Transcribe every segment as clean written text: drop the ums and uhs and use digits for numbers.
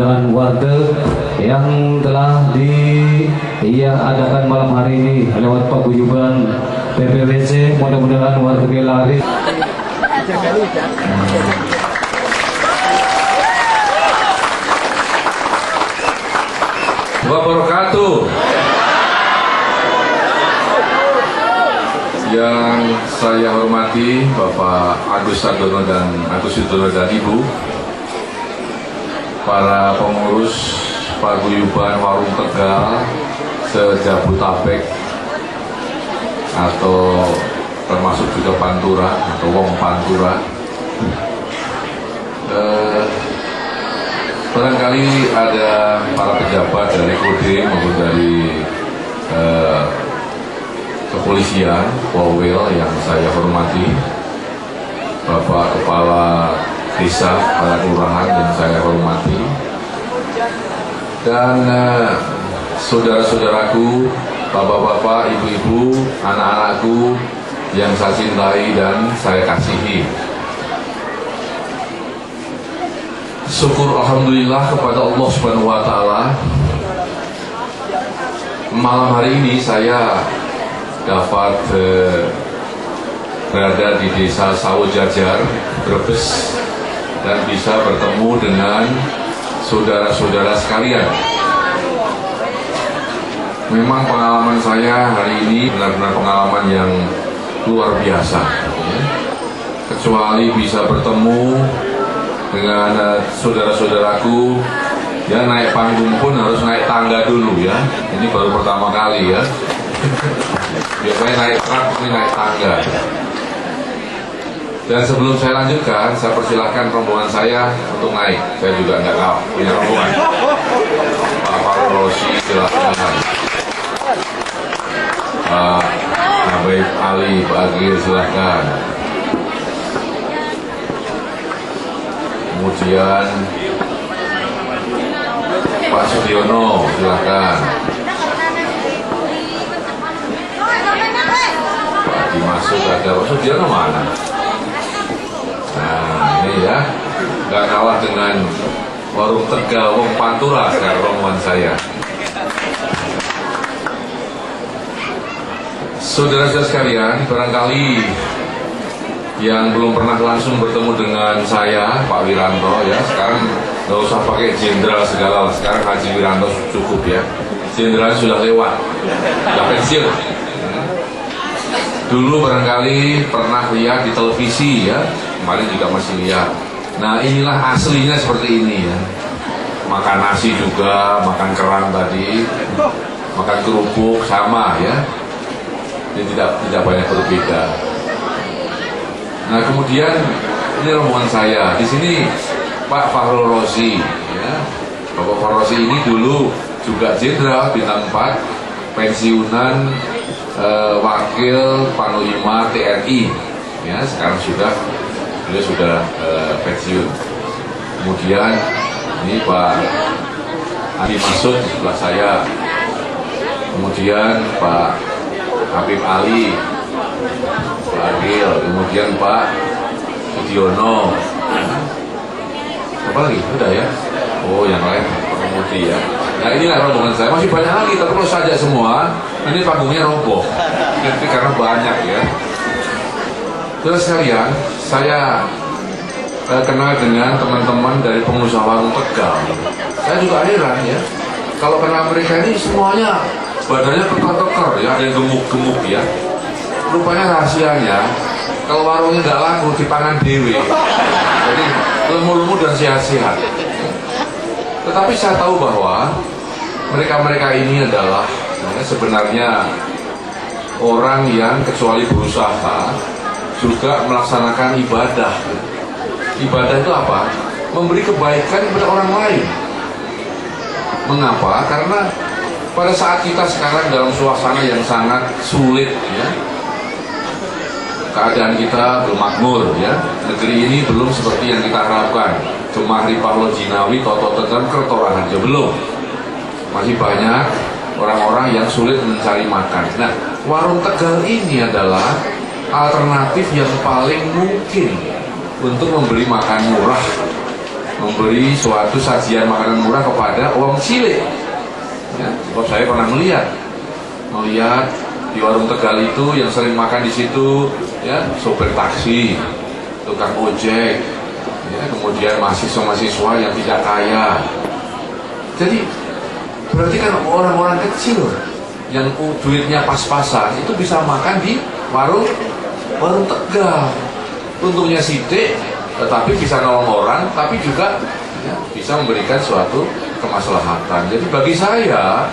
dan warga yang telah diadakan malam hari ini lewat paguyuban PPWC. Mudah-mudahan warga lari wabarakatuh. Yang saya hormati Bapak Agus Sardono dan Agus Yudono dan Ibu, para pengurus paguyuban Warung Tegal se-Jabodetabek atau termasuk juga Pantura atau Wong Pantura. Barangkali ada para pejabat dari Kodim maupun dari kepolisian, Polwil yang saya hormati, Bapak Kepala Desa, para kelurahan yang saya hormati, dan saudara-saudaraku, bapak-bapak, ibu-ibu, anak-anakku yang saya cintai dan saya kasihi. Syukur alhamdulillah kepada Allah Subhanahu wa taala. Malam hari ini saya dapat berada di Desa Sawojajar, Brebes, dan bisa bertemu dengan saudara-saudara sekalian. Memang pengalaman saya hari ini benar-benar pengalaman yang luar biasa, kecuali bisa bertemu dengan saudara-saudaraku. Ya, naik panggung pun harus naik tangga dulu ya. Ini baru pertama kali ya. Biasanya naik truk, ini naik tangga. Dan sebelum saya lanjutkan, saya persilahkan rombongan saya untuk naik. Saya juga nggak tahu punya rombongan. Pak Farosi silahkan. Pak Habib Ali, Pak Agil silahkan. Kemudian Pak Sudiono silahkan. Pak dimasuk ada Pak Sudiono mana? Nah ini ya, nggak kalah dengan Warung Tegal Wong Pantura sekarang rombongan saya. Saudara-saudara sekalian, barangkali yang belum pernah langsung bertemu dengan saya, Pak Wiranto ya, sekarang nggak usah pakai jenderal segala, sekarang Haji Wiranto cukup ya. Jenderal sudah lewat, sudah pensiun. Dulu barangkali pernah lihat di televisi ya, kemarin juga masih lihat. Nah inilah aslinya seperti ini ya. Makan nasi juga, makan kerang tadi, makan kerupuk sama ya. Ini tidak banyak berbeda. Nah kemudian ini rombongan saya. Di sini Pak Fahrul Rozi ya. Bapak Fahrul Rozi ini dulu juga jenderal bintang 4, pensiunan wakil Panglima TNI ya, sekarang beliau sudah pensiun. Kemudian ini Pak Adi Masud sebelah saya, kemudian Pak Habib Ali, Pak Agil, kemudian Pak Sudiono, apa lagi? Udah ya? Oh yang lain pengemudi ya. Nah inilah rombongan saya, masih banyak lagi, tapi kalau saja semua, ini panggungnya roboh. Jadi karena banyak ya. Terus sekalian, saya kenal dengan teman-teman dari pengusaha Warung Tegal. Saya juga heran ya, kalau kenal mereka ini semuanya badannya tekor-tekor ya, ada yang gemuk-gemuk ya. Rupanya rahasianya, kalau warungnya nggak laku dipangan dewe. Jadi lemu-lemu dan sehat-sehat. Tetapi saya tahu bahwa mereka-mereka ini adalah sebenarnya orang yang kecuali berusaha juga melaksanakan ibadah. Ibadah itu apa? Memberi kebaikan kepada orang lain. Mengapa? Karena pada saat kita sekarang dalam suasana yang sangat sulit ya, keadaan kita belum makmur ya, negeri ini belum seperti yang kita harapkan. Cuma Ripah Lo Jinawi, Toto Tegal, Kertoran aja belum. Masih banyak orang-orang yang sulit mencari makan. Nah, Warung Tegal ini adalah alternatif yang paling mungkin untuk memberi makan murah memberi suatu sajian makanan murah kepada orang cilik. Ya, sebab saya pernah melihat di warung Tegal itu yang sering makan di situ, ya, sopir taksi, tukang ojek, ya, kemudian mahasiswa-mahasiswa yang tidak kaya. Jadi berarti kan orang-orang kecil yang duitnya pas-pasan itu bisa makan di warung Tegal. Untungnya sidik, tetapi bisa nolong orang, tapi juga ya, bisa memberikan suatu kemaslahatan. Jadi bagi saya,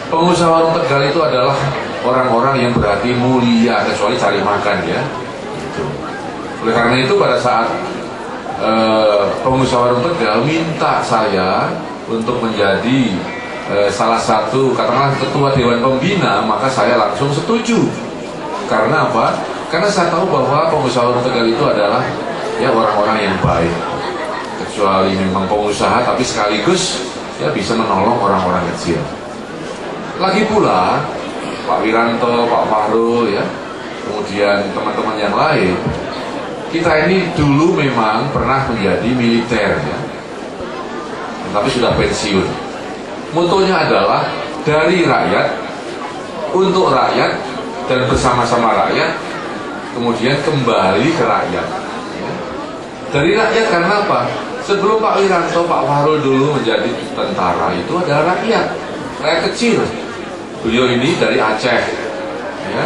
pengusaha warung Tegal itu adalah orang-orang yang berhati mulia, kecuali cari makan ya. Gitu. Oleh karena itu pada saat pengusaha warung Tegal minta saya untuk menjadi salah satu katakanlah ketua dewan pembina, maka saya langsung setuju. Karena apa? Karena saya tahu bahwa pengusaha warung Tegal itu adalah ya orang-orang yang baik. Kecuali memang pengusaha, tapi sekaligus ya bisa menolong orang-orang kecil. Lagi pula Pak Wiranto, Pak Fahrul ya, kemudian teman-teman yang lain, kita ini dulu memang pernah menjadi militer ya, tapi sudah pensiun. Motonya adalah dari rakyat, untuk rakyat, dan bersama-sama rakyat, kemudian kembali ke rakyat. Dari rakyat karena apa? Sebelum Pak Wiranto, Pak Fahrul dulu menjadi tentara, itu adalah rakyat kecil. Beliau ini dari Aceh, ya.